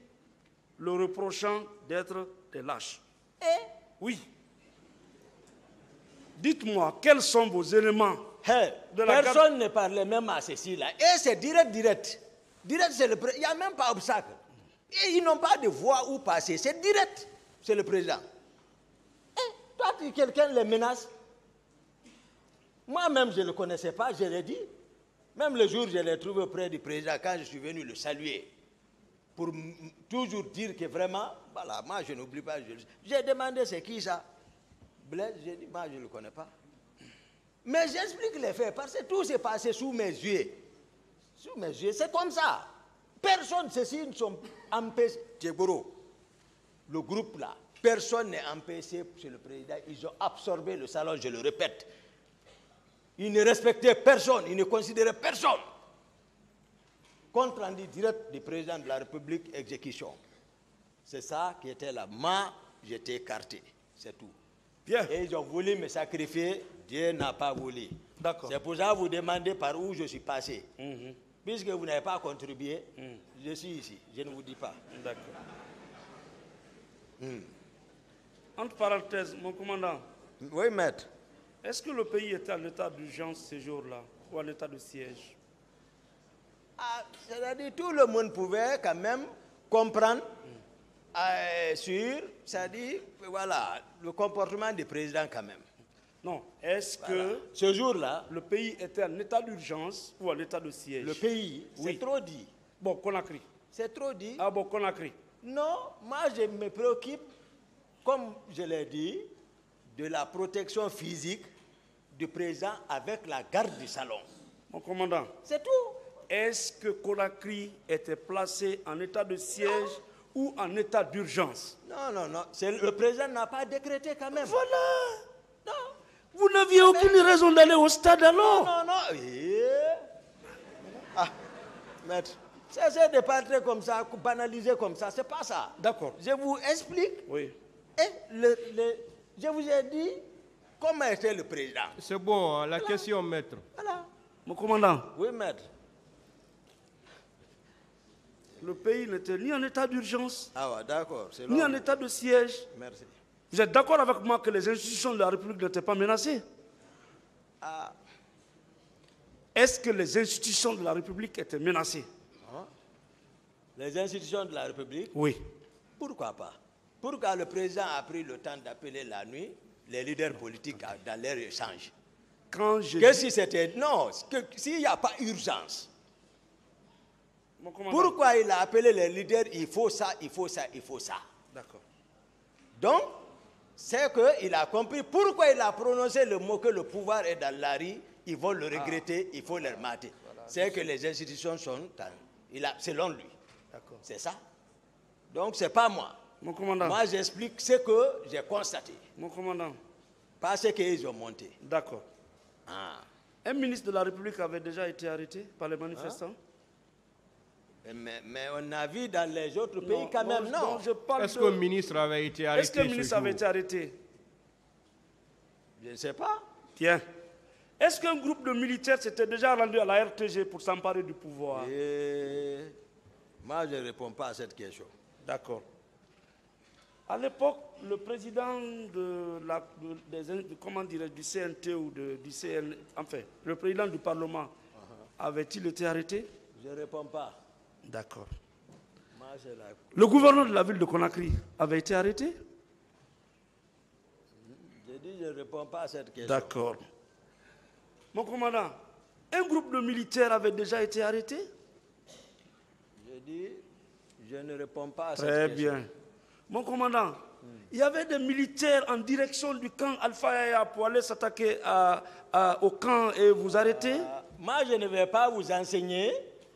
le reprochant d'être des lâches. Oui. Dites-moi, quels sont vos éléments de la garde? Personne ne parlait même à ceci-là. Et c'est direct. Direct, c'est le président. Il n'y a même pas d'obstacle. Et ils n'ont pas de voie où passer. C'est direct. C'est le président. Et toi, quelqu'un les menace. Moi-même, je ne le connaissais pas, je l'ai dit. Même le jour, je l'ai trouvé auprès du président quand je suis venu le saluer. Pour toujours dire que vraiment, voilà, moi je n'oublie pas. J'ai demandé c'est qui ça? Blaise, j'ai dit, moi je ne le connais pas. Mais j'explique les faits parce que tout s'est passé sous mes yeux. Sous mes yeux, c'est comme ça. Personne, ceux-ci ne sont empêchés. Tchegoro, le groupe là, personne n'est empêché chez le président. Ils ont absorbé le salon, je le répète. Ils ne respectaient personne, ils ne considéraient personne. Compte rendu direct du président de la République, exécution. C'est ça qui était là. Moi, j'étais écarté. C'est tout. Bien. Et ils ont voulu me sacrifier. Dieu n'a pas voulu. D'accord. C'est pour ça que vous demandez par où je suis passé. Puisque vous n'avez pas contribué, je suis ici. Je ne vous dis pas. D'accord. Entre parenthèses, mon commandant, Oui, maître. est-ce que le pays était en état d'urgence ces jours-là ou en état de siège? C'est-à-dire tout le monde pouvait quand même comprendre sur, c'est-à-dire, voilà, le comportement du président quand même. Non. Est-ce que Ce jour-là, le pays était en état d'urgence ou en état de siège? le pays, Oui. c'est trop dit. Bon, Conakry. C'est trop dit. Ah bon, Conakry. Non, moi je me préoccupe, comme je l'ai dit, de la protection physique du président avec la garde du salon. Mon commandant, C'est tout. est-ce que Conakry était placé en état de siège ou en état d'urgence? Non. Le président n'a pas décrété quand même. Voilà. Non. Vous n'aviez aucune raison d'aller au stade alors? Non. Maître, cessez de parler comme ça, banaliser comme ça, c'est pas ça. D'accord. Je vous explique. Oui. Et je vous ai dit comment était le président. C'est bon, hein, la question, maître. Voilà. Mon commandant, Oui, maître. le pays n'était ni en état d'urgence, Ah ouais, d'accord. C'est ni long. en état de siège. Merci. Vous êtes d'accord avec moi que les institutions de la République n'étaient pas menacées? Ah, Est-ce que les institutions de la République étaient menacées? les institutions de la République, Oui. pourquoi pas? Pourquoi le président a pris le temps d'appeler la nuit les leaders politiques dans leur échange? Quand je Que dis- si c'était... Non, s'il n'y a pas urgence, Mon commandant. pourquoi il a appelé les leaders, il faut ça, il faut ça, il faut ça? D'accord. Donc, c'est qu'il a compris pourquoi il a prononcé le mot que le pouvoir est dans la rue, ils vont le regretter, il faut le mater. C'est que les institutions sont... selon lui. D'accord. C'est ça. Donc, ce n'est pas moi. Mon commandant. Moi, j'explique ce que j'ai constaté. Mon commandant. Pas ce qu'ils ont monté. D'accord. Ah. Un ministre de la République avait déjà été arrêté par les manifestants? Mais on a vu dans les autres pays quand même, non. je parle Est-ce de- qu'un ministre avait été arrêté Est-ce qu'un ce ministre jour? avait été arrêté? Je ne sais pas. Tiens. Est-ce qu'un groupe de militaires s'était déjà rendu à la RTG pour s'emparer du pouvoir? Et moi, je ne réponds pas à cette question. D'accord. À l'époque, le président comment dirais-je, du CNT ou du CN, enfin, le président du Parlement, avait-il été arrêté? Je ne réponds pas. D'accord. Moi, c'est la... Le gouverneur de la ville de Conakry avait été arrêté? Je dis, je ne réponds pas à cette question. D'accord. Mon commandant, un groupe de militaires avait déjà été arrêté? Je dis, je ne réponds pas à cette Très question. bien. Mon commandant, il y avait des militaires en direction du camp Alpha Yaya pour aller s'attaquer au camp et vous arrêter? Moi, je ne vais pas vous enseigner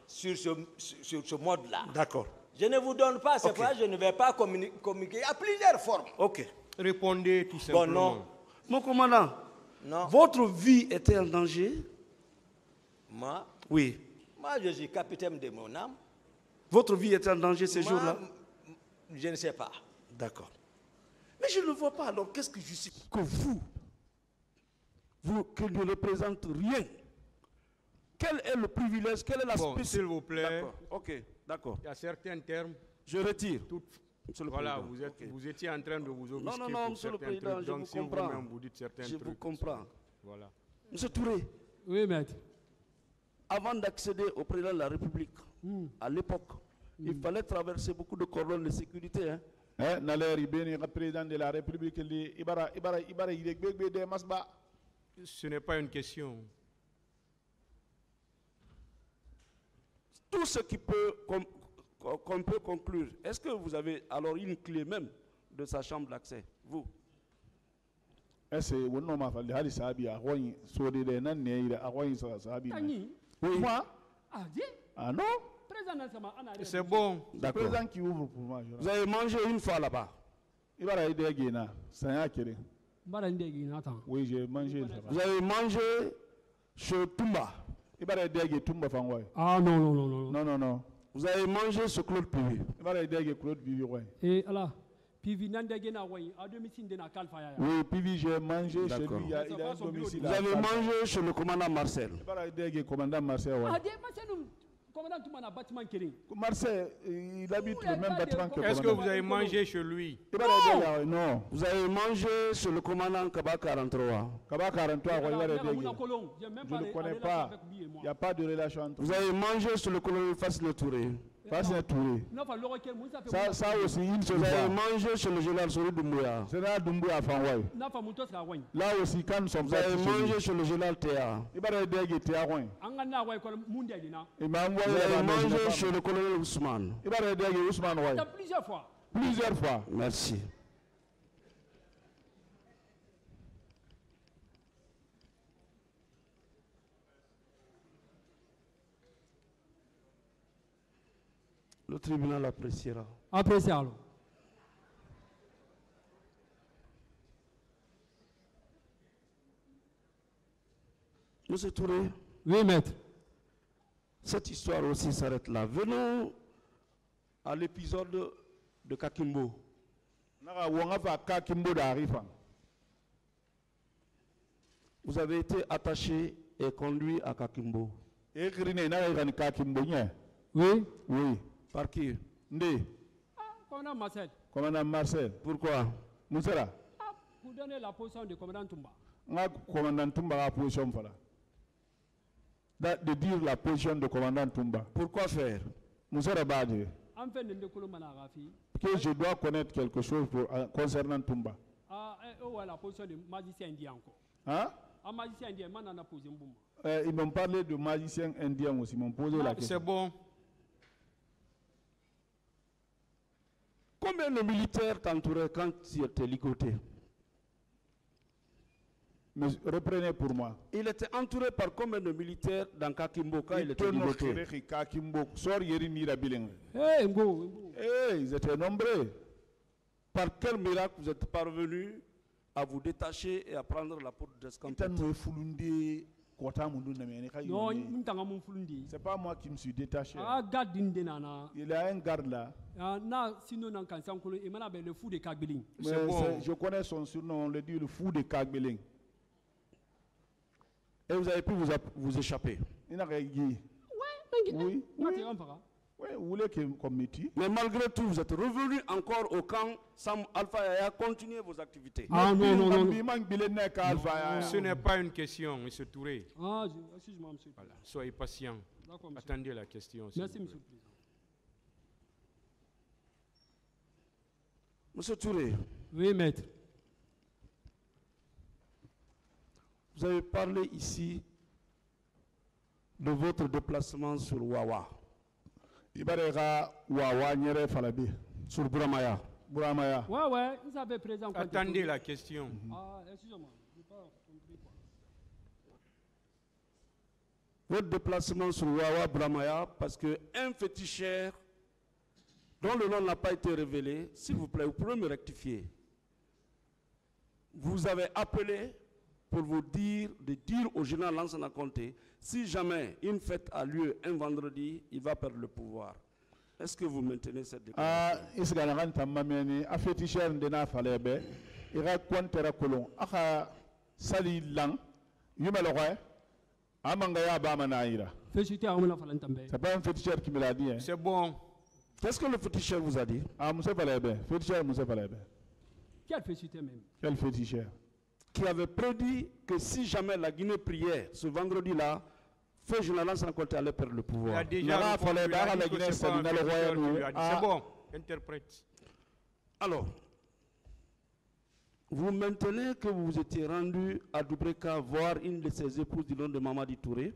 sur ce mode-là. D'accord. Je ne vous donne pas, c'est Ok. pourquoi je ne vais pas communiquer. Il y a plusieurs formes. Ok. Répondez tout Bon, simplement. non. Mon commandant, Non. Votre vie était en danger? Moi, Oui. je suis capitaine de mon âme. Votre vie était en danger ces Moi, jours-là? je ne sais pas. D'accord. Mais je ne vois pas alors qu'est-ce que justifie que vous qui ne représente rien. Quel est le privilège? Quelle est la Bon, s'il vous plaît. D'accord. Ok, d'accord. Il y a certains termes. Je retire. Monsieur le Président. Vous étiez en train de vous offusquer Non, pour Monsieur le certains Président, trucs. je Donc vous si comprends. vous-même vous dites certains Je trucs. vous comprends. Voilà. Monsieur Touré, Oui, maître. avant d'accéder au président de la République, à l'époque, il fallait traverser beaucoup de cordons de sécurité. Hein. Le président de la République, Ce n'est pas une question. Tout ce qu'on peut conclure, est-ce que vous avez alors une clé même de sa chambre d'accès, vous? Est-ce que vous avez Tangi. Moi? Ah, dis. Ah non? Président Sama, on a rien. C'est bon. Le président qui ouvre pour moi. Vous avez mangé une fois là-bas? Barandegi, Nathan. Oui, j'ai mangé. Vous avez mangé chez Toumba? Ah, non, non, non, non. Non, non, non. Vous avez mangé chez Claude Pivi? Et alors, puis Vinandegi na wai, à domicile de na Kalfaya. Oui, puis j'ai mangé chez D'accord. lui. Il a un domicile. Vous avez mangé chez le commandant Marcel? Commandant Marcel. Ah, dis, moi, c'est nous. Commandant tout le monde a bâtiment Kering. Marcel, il habite le même bâtiment que Est-ce que vous avez mangé chez lui? Non. Vous avez mangé chez le commandant Kaba 43? Kaba 43, je ne ne connais pas. Il n'y a pas de relation entre Vous avez mangé chez le colonel Fassile Touré? Fassile Touré. Ça aussi, une seule Vous avez fois. mangé chez le général Sori Doumbouya? C'est là Doumbouya Fanway. Là aussi, quand nous sommes Vous avez mangé chez le général Théa? Il m'a Vous avez mangé chez le colonel Ousmane? Plusieurs fois. Plusieurs fois. Merci. Le tribunal appréciera. Appréciez alors. Monsieur Touré, Oui, maître. cette histoire aussi s'arrête là. Venons à l'épisode de Kakimbo. Vous avez été attaché et conduit à Kakimbo. Oui. Oui. Par qui? Commandant Marcel. Commandant Marcel. Pourquoi? Moussera. Pour donner la position du commandant Toumba. Commandant Toumba a position. De dire la position de commandant Toumba. Pourquoi faire? Moussera Badje. En fait, nous Manarafi. Que je dois connaître quelque chose concernant Toumba. Ah, la position du magicien indien encore. Hein? Un magicien indien, maintenant, on a posé un boum. Ils m'ont parlé de magicien indien aussi. Ils m'ont posé la question. C'est bon. Combien de militaires t'entouraient quand tu étais ligoté? Mais reprenez pour moi. Il était entouré par combien de militaires dans Kakimbo quand il était ligoté? Eh, Ngo. Ils étaient nombreux. Par quel miracle vous êtes parvenu à vous détacher et à prendre la porte d'escampette? Non, c'est pas moi qui me suis détaché. Ah, garde d'Indenana. Il y a un garde là. Na sinon dans Kansankolo, il m'a le fou de Kagbeling. Je connais son surnom, on le dit le fou de Kagbeling. Et vous avez pu vous échapper? Il a réagi. Oui. Oui, vous voulez comme métier. Mais malgré tout, vous êtes revenu encore au camp Sam Alpha et à continuer vos activités. Ah non, non, non. Ce n'est pas une question, M. Touré. Ah, excuse-moi, monsieur. Voilà. Soyez patient. D'accord, monsieur. Attendez la question. Merci, monsieur le président. Monsieur Touré. Oui, maître. Vous avez parlé ici de votre déplacement sur Wawa. Sur Buramaya. Ouais, vous avez présent. Attendez la question. Ah, excusez-moi. Je n'ai pas compris quoi. Votre déplacement sur Wawa Buramaya, parce qu'un féticheur dont le nom n'a pas été révélé, s'il vous plaît, vous pouvez me rectifier. Vous avez appelé pour vous dire, de dire au général Lansana Conté, si jamais une fête a lieu un vendredi, il va perdre le pouvoir. Est-ce que vous maintenez cette déclaration? Isganagan tamameni afetisher ndena falebe ira kwantera kolon aka sali lang yumelokwe amanga ya ba manaira. Félicité à Oumela Falantambe. C'est pas un féticheur qui me l'a dit. C'est bon. Qu'est-ce que le féticheur vous a dit? Ah, Moussa Falebe. Féticheur Moussa Falebe. Quelle félicité même? Quel féticheur? Qui avait prédit que si jamais la Guinée priait ce vendredi-là, feu général Lansana Conté allait perdre le Il a pouvoir. déjà Nara répondu, fallait il a bara dit la que Guinée, c'est pas un c'est dans le féticheur royaume. qui lui a dit. Ah. C'est bon, interprète. Alors, vous maintenez que vous étiez rendu à Doubreka voir une de ses épouses du nom de Mamadi Touré.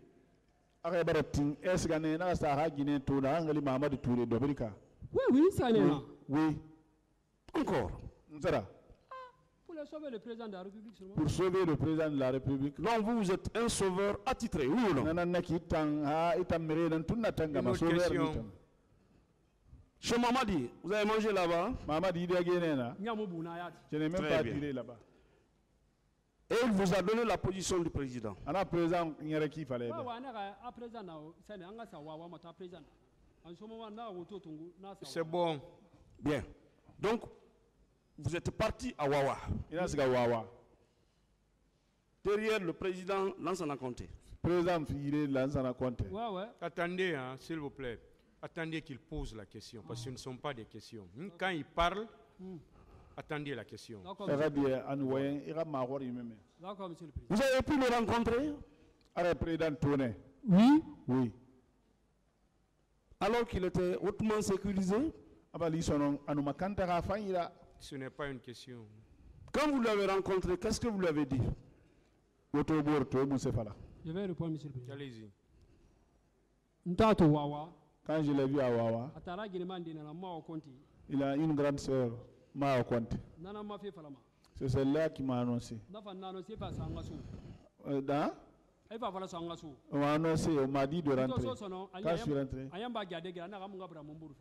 Aka baratin esgane na sa ha Guinée to na angali Mamadou Touré Dobrika. Oui, oui, ça en est là. Oui. Encore. Nzara. Pour le sauver le président de la République seulement. Pour sauver le président de la République. Non, vous êtes un sauveur attitré, oui ou non? Nana kitang ha itamere dan tunna tanga Une ma autre sauver question. mitam. Chez Mamadi, vous avez mangé là-bas Mamadi Idi Agenena. Nyamou Bounayat. Je n'ai même Très pas bien. tiré là-bas. et il vous a donné la position du président. Ana président nyere ki fallait. Ouais, ouais, à présent, c'est un sa wawa, à présent. En ce moment, là, autour de C'est bon. Bien. Donc, vous êtes parti à Wawa, Ina siga wawa. derrière le président Lansana Conté. Président Fire Lansana Conté. Ouais, ouais. Attendez, hein, s'il vous plaît. Attendez qu'il pose la question, parce que ce ne sont pas des questions. Quand il parle, attendez la question. D'accord, Ira monsieur. bien anoué ira mahor yimeme. D'accord, monsieur le président. Vous avez pu le rencontrer Ara président Toné. Oui. Oui. alors qu'il était hautement sécurisé. Abali sonon anuma kantara fanyira. Ce n'est pas une question. Quand vous l'avez rencontré, qu'est-ce que vous lui avez dit? Woto bor to musefala. Je vais répondre, monsieur le président. Allez-y. Ntato wawa. Quand je l'ai vu à Wawa, Atara Guinéman Dina, moi au Conti. il a une grande sœur, Mao Conté. Nana m'a fait falama. C'est celle-là qui m'a annoncé. Nafa Nano, c'est pas Sangassou. Dans Elle va voilà Sangassou. On m'a annoncé, on m'a dit de rentrer. Quand Quand je suis rentré, Ayamba Gadega, Naramunga Brambourg.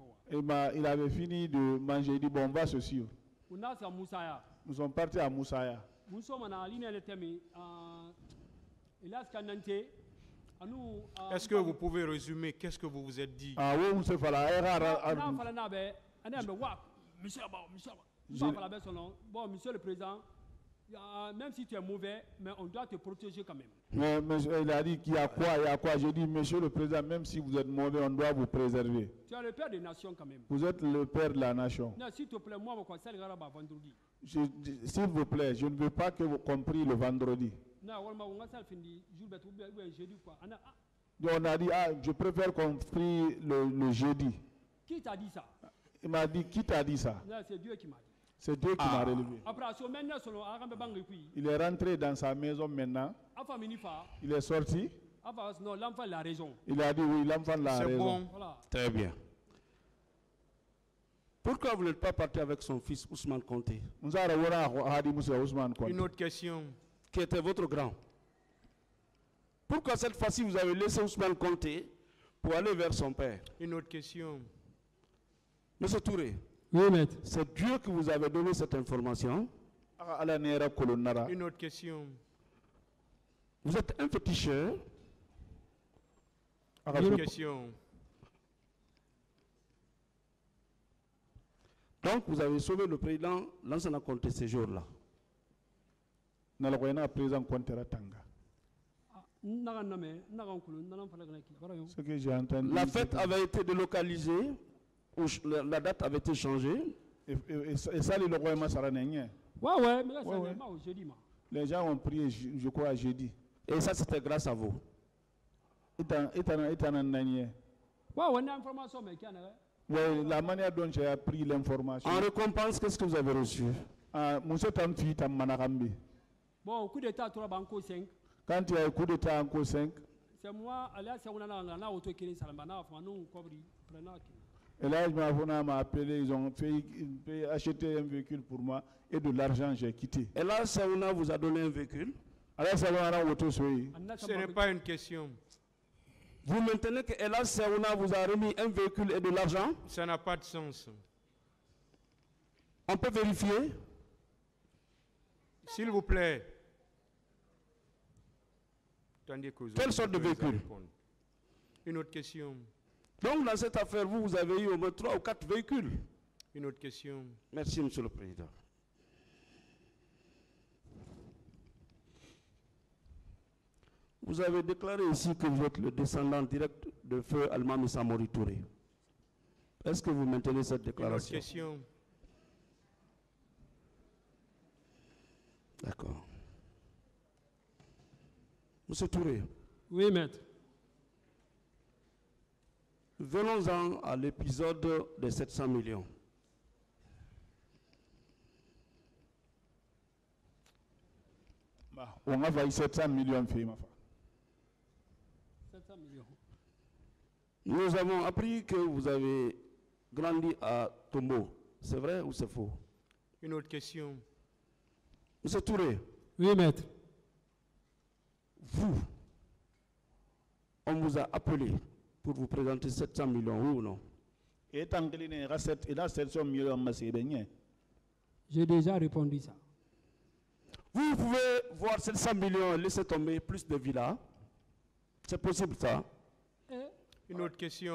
il avait fini de manger. Il dit, bon, on va se suivre. Unasa Moussaya. Nous sommes partis à Moussaya. Moussomana, Lina le Temi. Il a scananté. Est-ce que vous pouvez résumer qu'est-ce que vous vous êtes dit? Ah oui, Moussefala. Bon, monsieur le président, même si tu es mauvais, mais on doit te protéger quand même. Mais il a dit qu'il y a quoi, il y a quoi. J'ai dit, monsieur le président, même si vous êtes mauvais, on doit vous préserver. Tu es le père des nations quand même. Vous êtes le père de la nation. Non, s'il te plaît, moi, je conseille vendredi. S'il vous plaît, je ne veux pas que vous compreniez le vendredi. Non, on va fini jeudi quoi. Donc on a dit, ah, je préfère qu'on prie le jeudi. Qui t'a dit ça? Il m'a dit, qui t'a dit ça? Non, c'est Dieu qui m'a dit. C'est Dieu qui m'a relevé. Après, Il est rentré dans sa maison maintenant. Il est sorti. non, l'enfant a raison. Il a dit, oui, l'enfant a C'est raison. bon. Voilà. Très bien. Pourquoi vous n'êtes pas parti avec son fils Ousmane Conté, Une autre question. qui était votre grand? Pourquoi cette fois-ci vous avez laissé Ousmane Conté pour aller vers son père? Une autre question. Monsieur Touré, Oui, maître. c'est Dieu qui vous avait donné cette information. Une autre question. Vous êtes un féticheur. Une autre question. Donc vous avez sauvé le président Lansana Conté ces jours-là. Ce que j'ai entendu. La fête avait été délocalisée, ou la date avait été changée. Et ça, le roi Massaranien. Ouais, mais là, c'est jeudi. Les gens ont prié, je crois, jeudi. Et ça, c'était grâce à vous. Ouais, la manière dont j'ai appris l'information. En récompense, qu'est-ce que vous avez reçu? Bon, coup d'état, tu as banco 5. Quand il y a un coup d'état en co 5, c'est moi, là, c'est un auto qui est salambana, et là, il m'a appelé, ils ont fait acheter un véhicule pour moi et de l'argent, j'ai quitté. Et là, Saouna vous a donné un véhicule. Ce n'est pas une question. Vous maintenez que Elas Saouna vous a remis un véhicule et de l'argent? Ça n'a pas de sens. On peut vérifier? S'il vous plaît. Attendez que Quelle sorte de véhicule? répondre. Une autre question. Donc, dans cette affaire, vous avez eu au moins 3 ou 4 véhicules. Une autre question. Merci, Monsieur le Président. Vous avez déclaré ici que vous êtes le descendant direct de feu Almami Samori Touré. Est-ce que vous maintenez cette Une autre déclaration? question. D'accord. Monsieur Touré, Oui, maître. venons-en à l'épisode des 700 millions. On a vaillé 700 millions de filles, ma femme. 700 millions. Nous avons appris que vous avez grandi à Tombo. C'est vrai ou c'est faux? Une autre question. Monsieur Touré, Oui, maître. vous, on vous a appelé pour vous présenter 700 millions, oui ou non? Et tant qu'il y a 700 millions, c'est bien. J'ai déjà répondu ça. Vous pouvez voir 700 millions, laisser tomber plus de villas. C'est possible ça? Une autre question.